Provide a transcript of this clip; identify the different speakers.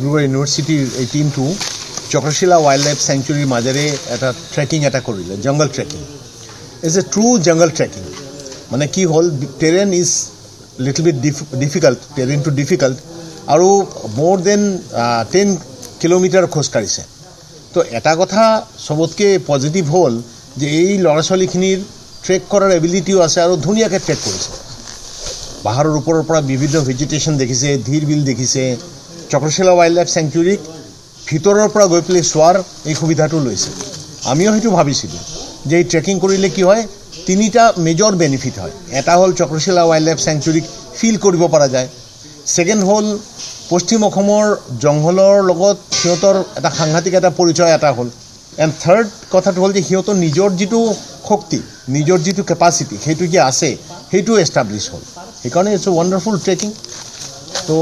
Speaker 1: ডিব্ৰুগড় ইউনিভাৰ্চিটিৰ এই টিমটো চক্ৰশিলা ৱাইল্ড লাইফ চেংচুৰীৰ মাজেৰে এটা ট্ৰেকিং এটা কৰিলে, jungle trekking. Is a true jungle trekking. মানে কি হ'ল, terrain is little bit difficult, টেৰেনটো ডিফিকাল্ট, আৰু মোৰ দেন 10 কিলোমিটাৰ খোজকাঢ়িছে। তো এটা কথা চবতকৈ পজিটিভ হ'ল যে এই ল'ৰা ছোৱালীখিনিৰ ট্ৰেক কৰাৰ এবিলিটিও আছে আৰু ধুনীয়াকৈ ট্ৰেক কৰিছে। পাহাৰৰ ওপৰৰ পৰা বিভিন্ন ভেজিটেশ্যন দেখিছে, ধীৰ বিল দেখিছে। চক্ৰশিলা ৱাইল্ড লাইফ চেংচুৰীক ভিতৰৰ পৰা গৈ পেলাই চোৱাৰ এই সুবিধাটো লৈছে। আমিও সেইটো ভাবিছিলোঁ যে এই ট্ৰেকিং কৰিলে কি হয়, 3টা মেজৰ বেনিফিট হয়। এটা হ'ল চক্ৰশিলা ৱাইল্ড লাইফ চেংচুৰীক ফিল কৰিব পৰা যায়। ছেকেণ্ড হ'ল পশ্চিম অসমৰ জংঘলৰ লগত সিহঁতৰ এটা সাংঘাতিক এটা পৰিচয় এটা হ'ল। এণ্ড থাৰ্ড কথাটো হ'ল যে সিহঁতৰ নিজৰ যিটো শক্তি, নিজৰ যিটো কেপাচিটি, সেইটো যে আছে সেইটো এষ্টাব্লিছ হ'ল। সেইকাৰণে ইটছ এ ৱাণ্ডাৰফুল ট্ৰেকিং। তো